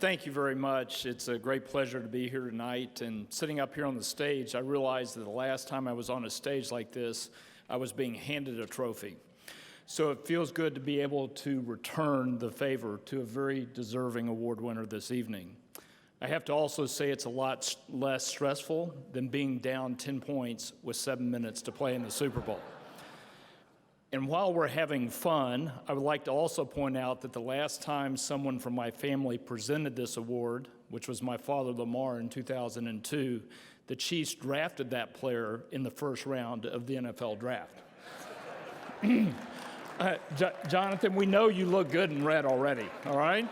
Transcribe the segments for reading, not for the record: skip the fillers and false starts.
Thank you very much. It's a great pleasure to be here tonight. And sitting up here on the stage, I realized that the last time I was on a stage like this, I was being handed a trophy. So it feels good to be able to return the favor to a very deserving award winner this evening. I have to also say it's a lot less stressful than being down 10 points with 7 minutes to play in the Super Bowl. And while we're having fun, I would like to also point out that the last time someone from my family presented this award, which was my father Lamar in 2002, the Chiefs drafted that player in the first round of the NFL draft. Jonathan, we know you look good in red already, all right?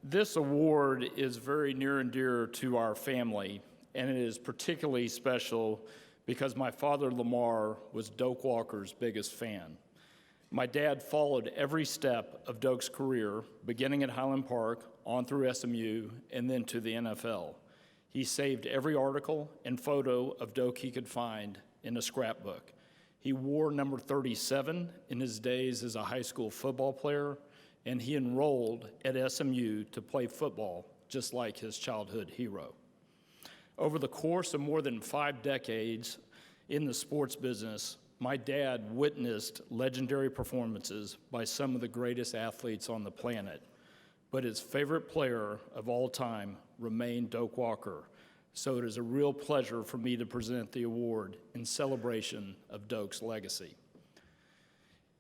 This award is very near and dear to our family, and it is particularly special because my father, Lamar, was Doak Walker's biggest fan. My dad followed every step of Doak's career, beginning at Highland Park, on through SMU, and then to the NFL. He saved every article and photo of Doak he could find in a scrapbook. He wore number 37 in his days as a high school football player, and he enrolled at SMU to play football, just like his childhood hero. Over the course of more than 5 decades in the sports business, my dad witnessed legendary performances by some of the greatest athletes on the planet, but his favorite player of all time remained Doak Walker, so it is a real pleasure for me to present the award in celebration of Doak's legacy.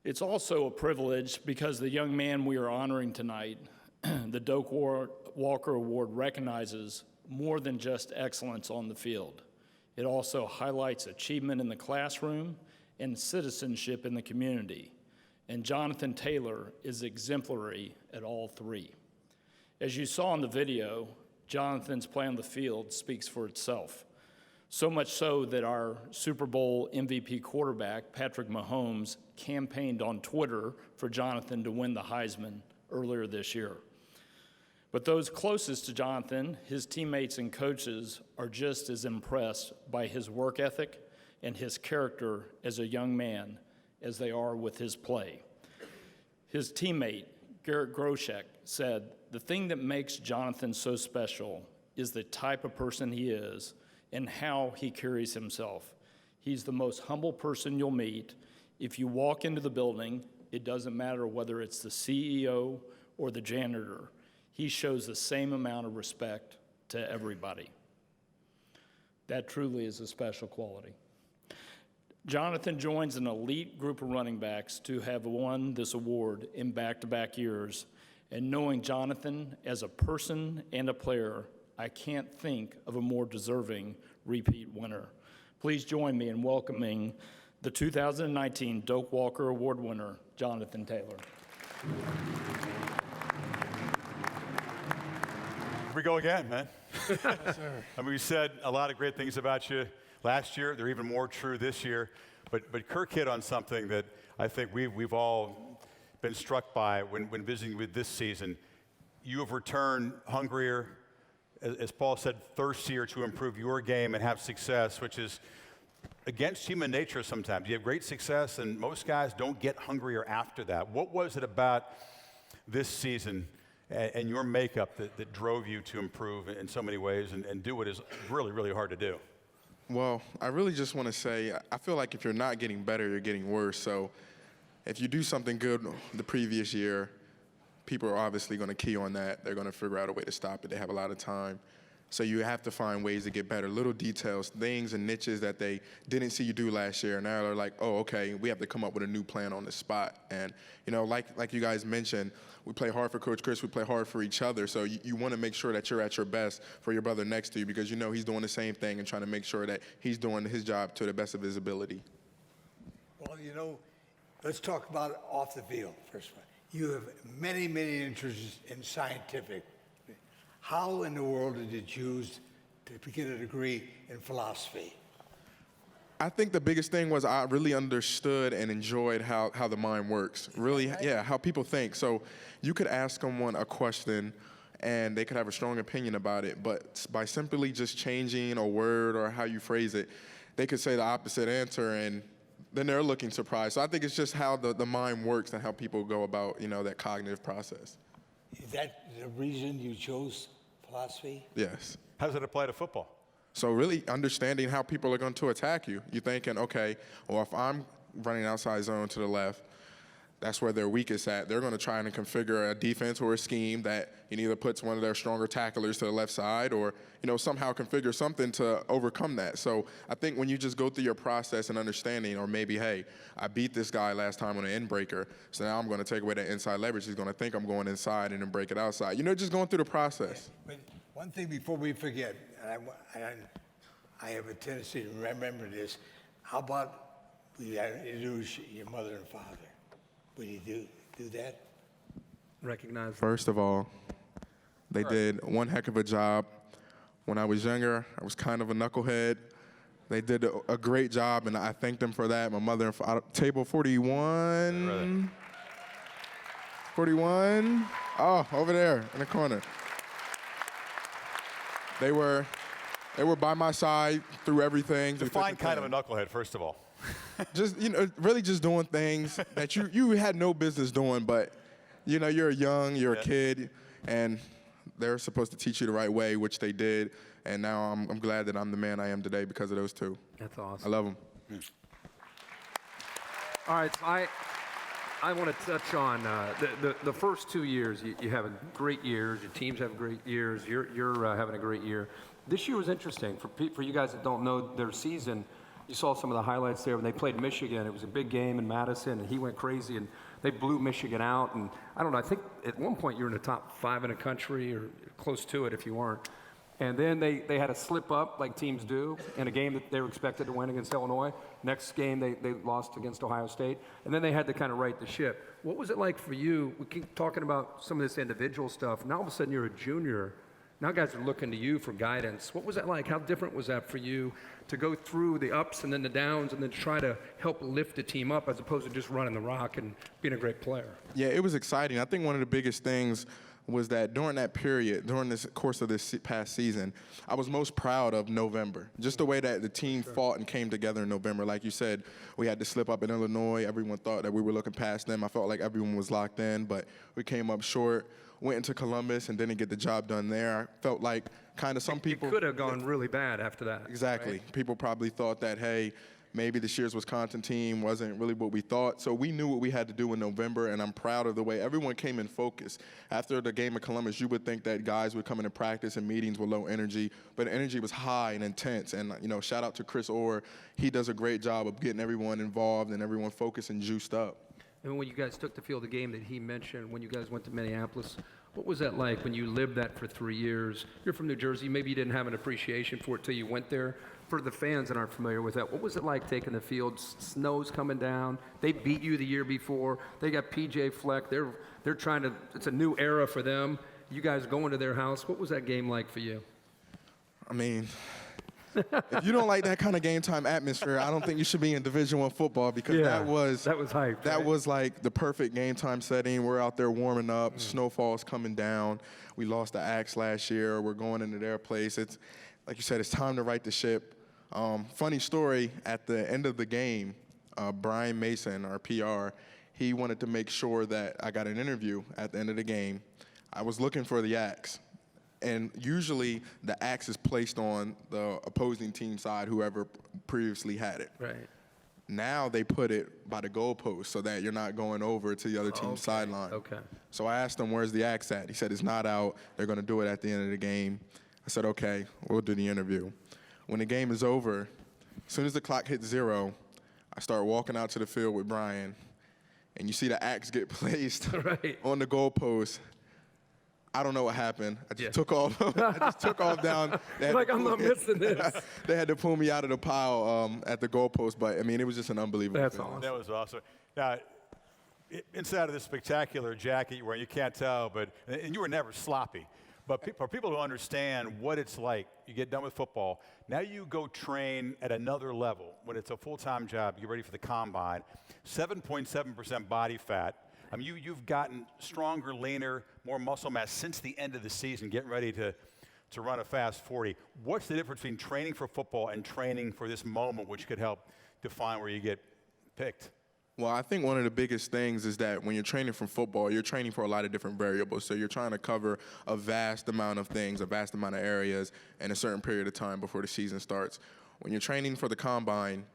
It's also a privilege because the young man we are honoring tonight, the Doak Walker Award, recognizes more than just excellence on the field. It also highlights achievement in the classroom and citizenship in the community. And Jonathan Taylor is exemplary at all three. As you saw in the video, Jonathan's play on the field speaks for itself. So much so that our Super Bowl MVP quarterback, Patrick Mahomes, campaigned on Twitter for Jonathan to win the Heisman earlier this year. But those closest to Jonathan, his teammates and coaches, are just as impressed by his work ethic and his character as a young man as they are with his play. His teammate, Garrett Groshek, said, "The thing that makes Jonathan so special is the type of person he is and how he carries himself. He's the most humble person you'll meet. If you walk into the building, it doesn't matter whether it's the CEO or the janitor. He shows the same amount of respect to everybody." That truly is a special quality. Jonathan joins an elite group of running backs to have won this award in back-to-back years, and knowing Jonathan as a person and a player, I can't think of a more deserving repeat winner. Please join me in welcoming the 2019 Doak Walker Award winner, Jonathan Taylor. Here we go again, man. I mean, we said a lot of great things about you last year. They're even more true this year. But Kirk hit on something that I think we've all been struck by when visiting with this season. You have returned hungrier, as Paul said, thirstier to improve your game and have success, which is against human nature sometimes. You have great success, and most guys don't get hungrier after that. What was it about this season and your makeup that drove you to improve in so many ways and do what is really, really hard to do? Well, I really just want to say, I feel like if you're not getting better, you're getting worse. So if you do something good the previous year, people are obviously going to key on that. They're going to figure out a way to stop it. They have a lot of time. So you have to find ways to get better, little details, things and niches that they didn't see you do last year. Now they're like, oh, okay, we have to come up with a new plan on the spot. And, you know, like you guys mentioned, we play hard for Coach Chris, we play hard for each other. So you want to make sure that you're at your best for your brother next to you because you know he's doing the same thing and trying to make sure that he's doing his job to the best of his ability. Well, you know, let's talk about off the field first. You have many, many interests in scientific. How in the world did you choose to get a degree in philosophy? I think the biggest thing was I really understood and enjoyed how the mind works. Really, yeah, how people think. So you could ask someone a question and they could have a strong opinion about it, but by simply just changing a word or how you phrase it, they could say the opposite answer, and then they're looking surprised. So I think it's just how the mind works and how people go about, that cognitive process. Is that the reason you chose philosophy? Yes. How does it apply to football? So really understanding how people are going to attack you. You're thinking, okay, well, if I'm running outside zone to the left, that's where they're weakest at. They're going to try and configure a defense or a scheme that either puts one of their stronger tacklers to the left side or, somehow configure something to overcome that. So I think when you just go through your process and understanding, or maybe, hey, I beat this guy last time on an end breaker, so now I'm going to take away that inside leverage. He's going to think I'm going inside and then break it outside. Just going through the process. But one thing before we forget, and I have a tendency to remember this, how about we introduce your mother and father? Would you do that? Recognize. First of all, they did one heck of a job. When I was younger, I was kind of a knucklehead. They did a great job, and I thank them for that. My mother and father, table 41. 41. Oh, over there in the corner. They were by my side through everything. Define kind of a knucklehead, first of all. Just, really just doing things that you had no business doing, but, you're young, you're a kid, and they're supposed to teach you the right way, which they did, and now I'm glad that I'm the man I am today because of those two. That's awesome. I love them. All right, so I want to touch on the first 2 years. You have a great years. Your teams have great years. You're having a great year. This year was interesting for you guys that don't know their season. You saw some of the highlights there when they played Michigan. It was a big game in Madison, and he went crazy, and they blew Michigan out. And I don't know, I think at one point you were in the top 5 in the country or close to it if you weren't. And then they had a slip up like teams do in a game that they were expected to win against Illinois. Next game they lost against Ohio State. And then they had to kind of right the ship. What was it like for you? We keep talking about some of this individual stuff. Now all of a sudden you're a junior. Now guys are looking to you for guidance. What was that like? How different was that for you to go through the ups and then the downs and then try to help lift the team up as opposed to just running the rock and being a great player? Yeah, it was exciting. I think one of the biggest things was that during that period, during this course of this past season, I was most proud of November. Just the way that the team fought and came together in November. Like you said, we had to slip up in Illinois. Everyone thought that we were looking past them. I felt like everyone was locked in, but we came up short. Went into Columbus and didn't get the job done there. I felt like kind of some people... It could have gone really bad after that. Exactly. Right? People probably thought that, hey, maybe this year's Wisconsin team wasn't really what we thought. So we knew what we had to do in November, and I'm proud of the way everyone came in focus. After the game of Columbus, you would think that guys would come into practice and meetings with low energy, but the energy was high and intense. And, shout out to Chris Orr. He does a great job of getting everyone involved and everyone focused and juiced up. And when you guys took the field, the game that he mentioned, when you guys went to Minneapolis, what was that like when you lived that for 3 years? You're from New Jersey. Maybe you didn't have an appreciation for it till you went there. For the fans that aren't familiar with that, what was it like taking the field? Snow's coming down. They beat you the year before. They got PJ Fleck. They're trying to. It's a new era for them. You guys going to their house. What was that game like for you? I mean, if you don't like that kind of game time atmosphere, I don't think you should be in Division I football because that was hype. That right? was like the perfect game time setting. We're out there warming up. Snowfall's coming down. We lost the Axe last year. We're going into their place. It's like you said, it's time to right the ship. Funny story, at the end of the game, Brian Mason, our PR, he wanted to make sure that I got an interview at the end of the game. I was looking for the Axe. And usually the axe is placed on the opposing team side, whoever previously had it. Right. Now they put it by the goalpost so that you're not going over to the other team's sideline. Okay. So I asked him, where's the axe at? He said, it's not out. They're going to do it at the end of the game. I said, okay, we'll do the interview. When the game is over, as soon as the clock hits 0, I start walking out to the field with Brian, and you see the axe get placed Right. on the goalpost. I don't know what happened. I just took off. I just took off down. Like, I'm not missing this. They had to pull me out of the pile at the goalpost, but I mean, it was just an unbelievable. That's feeling. awesome. That was awesome. Now, inside of this spectacular jacket you're wearing, you can't tell, and you were never sloppy. But for people to understand what it's like, you get done with football, now you go train at another level. When it's a full-time job, you get ready for the combine, 7.7% body fat. I mean, you've gotten stronger, leaner, more muscle mass since the end of the season, getting ready to to run a fast 40. What's the difference between training for football and training for this moment, which could help define where you get picked? Well, I think one of the biggest things is that when you're training for football, you're training for a lot of different variables. So you're trying to cover a vast amount of things, a vast amount of areas in a certain period of time before the season starts. When you're training for the combine,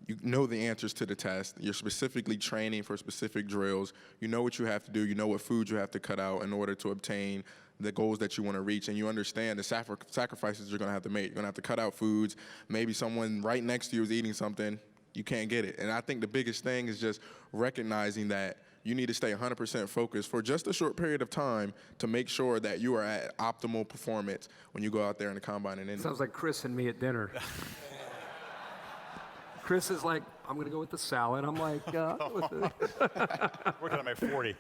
you know the answers to the test. You're specifically training for specific drills. You know what you have to do. You know what food you have to cut out in order to obtain the goals that you want to reach, and you understand the sacrifices you're going to have to make. You're going to have to cut out foods. Maybe someone right next to you is eating something. You can't get it. And I think the biggest thing is just recognizing that you need to stay 100% focused for just a short period of time to make sure that you are at optimal performance when you go out there in the combine and in. Sounds like Chris and me at dinner. Chris is like, I'm going to go with the salad. I'm like, Working on my 40.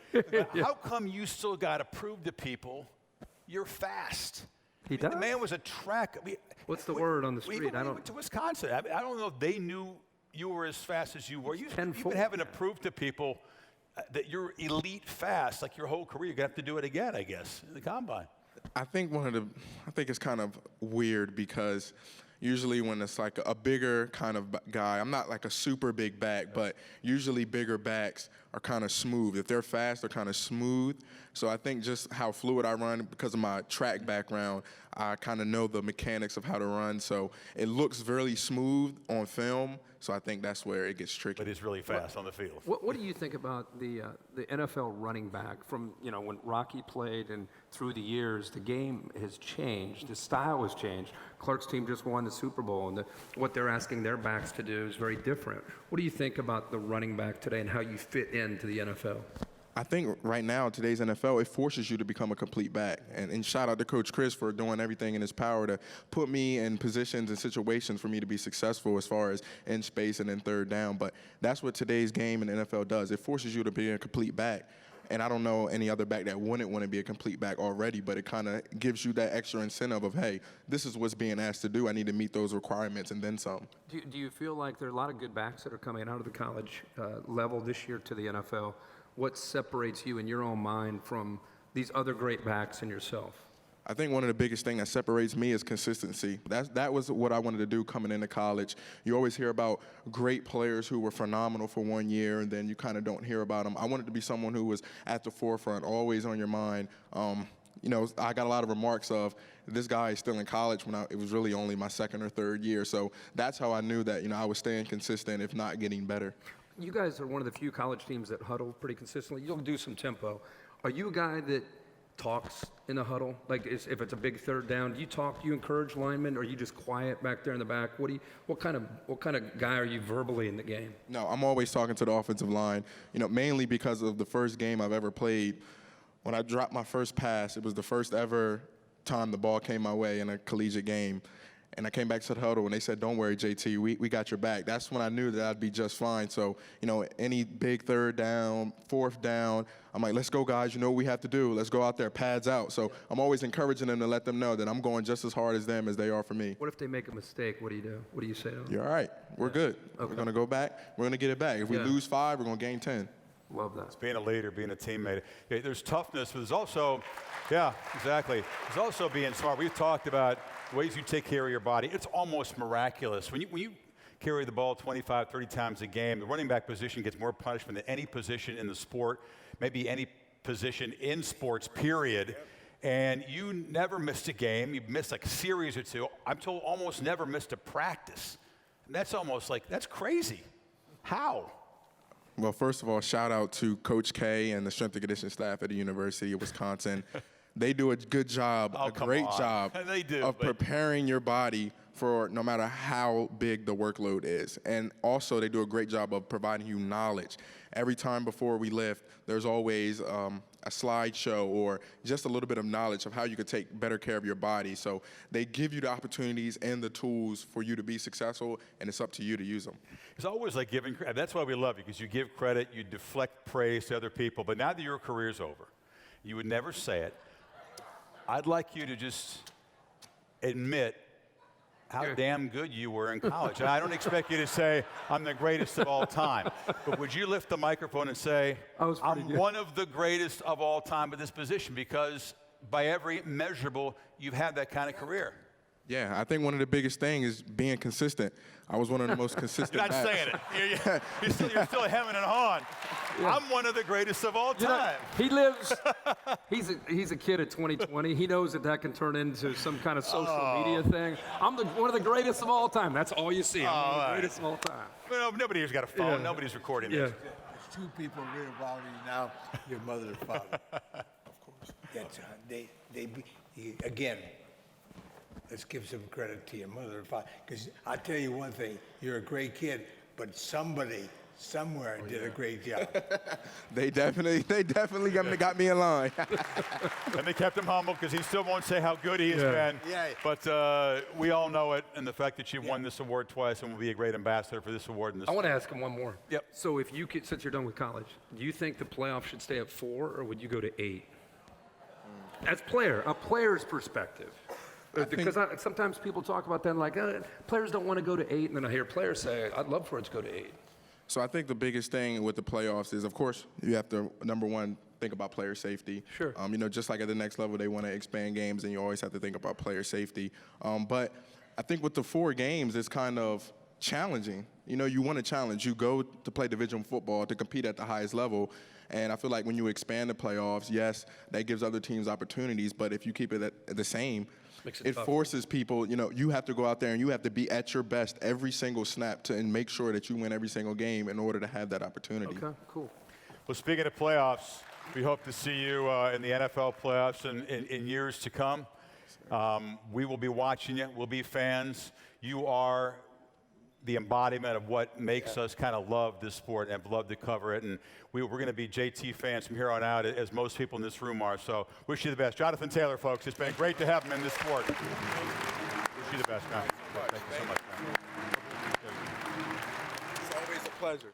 How come you still got to prove to people you're fast? He The does? man was a track. What's the word on the street? We went to Wisconsin. I don't know if they knew you were as fast as you were. You've been having to prove to people that you're elite fast, like your whole career. You're going to have to do it again, I guess, in the combine. I think it's kind of weird because usually when it's like a bigger kind of guy, I'm not like a super big back, but usually bigger backs are kind of smooth. If they're fast, they're kind of smooth. So I think just how fluid I run, because of my track background, I kind of know the mechanics of how to run. So it looks really smooth on film. So I think that's where it gets tricky. But he's really fast on the field. What do you think about the NFL running back from, when Rocky played and through the years, the game has changed, the style has changed. Clark's team just won the Super Bowl, and what they're asking their backs to do is very different. What do you think about the running back today and how you fit into the NFL? I think right now, today's NFL, it forces you to become a complete back. And shout out to Coach Chris for doing everything in his power to put me in positions and situations for me to be successful as far as in space and in third down. But that's what today's game in the NFL does. It forces you to be a complete back. And I don't know any other back that wouldn't want to be a complete back already, but it kind of gives you that extra incentive of, hey, this is what's being asked to do. I need to meet those requirements and then some. Do you feel like there are a lot of good backs that are coming out of the college level this year to the NFL? What separates you in your own mind from these other great backs and yourself? I think one of the biggest things that separates me is consistency. That was what I wanted to do coming into college. You always hear about great players who were phenomenal for 1 year, and then you kind of don't hear about them. I wanted to be someone who was at the forefront, always on your mind. I got a lot of remarks of, this guy is still in college when it was really only my second or third year. So that's how I knew that, I was staying consistent, if not getting better. You guys are one of the few college teams that huddle pretty consistently. You'll do some tempo. Are you a guy that talks in the huddle? Like if it's a big third down, do you talk? Do you encourage linemen, or are you just quiet back there in the back? What kind of guy are you verbally in the game? No, I'm always talking to the offensive line. Mainly because of the first game I've ever played. When I dropped my first pass, it was the first ever time the ball came my way in a collegiate game. And I came back to the huddle, and they said, don't worry, JT, we got your back. That's when I knew that I'd be just fine. So, any big third down, fourth down, I'm like, let's go, guys. You know what we have to do. Let's go out there, pads out. So I'm always encouraging them to let them know that I'm going just as hard as them as they are for me. What if they make a mistake? What do you do? What do you say to them? You're all right. We're good. Okay. We're going to go back. We're going to get it back. If we lose 5, we're going to gain 10. Love that. It's being a leader, being a teammate. Yeah, there's toughness, but there's also, yeah, exactly. There's also being smart. We've talked about ways you take care of your body. It's almost miraculous. When you carry the ball 25, 30 times a game, the running back position gets more punishment than any position in the sport, maybe any position in sports, period. And you never missed a game. You missed like a series or two. I'm told almost never missed a practice. And that's almost like, that's crazy. How? Well, first of all, shout out to Coach K and the strength and conditioning staff at the University of Wisconsin. They do a good job, a great job They do, of preparing your body for no matter how big the workload is. And also, they do a great job of providing you knowledge. Every time before we lift, there's always a slideshow or just a little bit of knowledge of how you could take better care of your body. So they give you the opportunities and the tools for you to be successful, and it's up to you to use them. It's always like giving credit. That's why we love you, because you give credit, you deflect praise to other people. But now that your career's over, you would never say it. I'd like you to just admit how damn good you were in college. And I don't expect you to say, I'm the greatest of all time. But would you lift the microphone and say, I'm one of the greatest of all time at this position? Because by every measurable, you've had that kind of career. Yeah, I think one of the biggest things is being consistent. I was one of the most consistent You're not backs. saying it. You're still hemming and hawing. I'm one of the greatest of all You know, time. he lives. He's a kid at 2020. He knows that can turn into some kind of social media thing. I'm one of the greatest of all time. That's all you see. I'm one of the greatest of all time. Well, nobody here's got a phone. Yeah. Nobody's recording Yeah. this. There's two people real about you now, your mother and father. Of course. That's, again, let's give some credit to your mother and father. Because I'll tell you one thing, you're a great kid, but somebody, somewhere did a great job. They definitely got me in line. And they kept him humble because he still won't say how good he has been. Yeah. But we all know it, and the fact that you won this award twice and will be a great ambassador for this award. I want to ask him one more. Yep. So if you could, since you're done with college, do you think the playoff should stay at 4, or would you go to 8? As a player's perspective. Because sometimes people talk about that like, players don't want to go to 8, and then I hear players say, I'd love for it to go to 8. So I think the biggest thing with the playoffs is, of course, you have to, number one, think about player safety. Sure. Just like at the next level, they want to expand games, and you always have to think about player safety. But I think with the 4 games, it's kind of challenging. You want a challenge. You go to play division football to compete at the highest level. And I feel like when you expand the playoffs, yes, that gives other teams opportunities. But if you keep it at the same, it forces people, you have to go out there and you have to be at your best every single snap and make sure that you win every single game in order to have that opportunity. Okay, cool. Well, speaking of playoffs, we hope to see you in the NFL playoffs in years to come. We will be watching you. We'll be fans. You are the embodiment of what makes us kind of love this sport and love to cover it. And we're going to be JT fans from here on out, as most people in this room are. So wish you the best. Jonathan Taylor, folks, it's been great to have him in this sport. Wish you the best, man. Thank you so much, man. It's always a pleasure.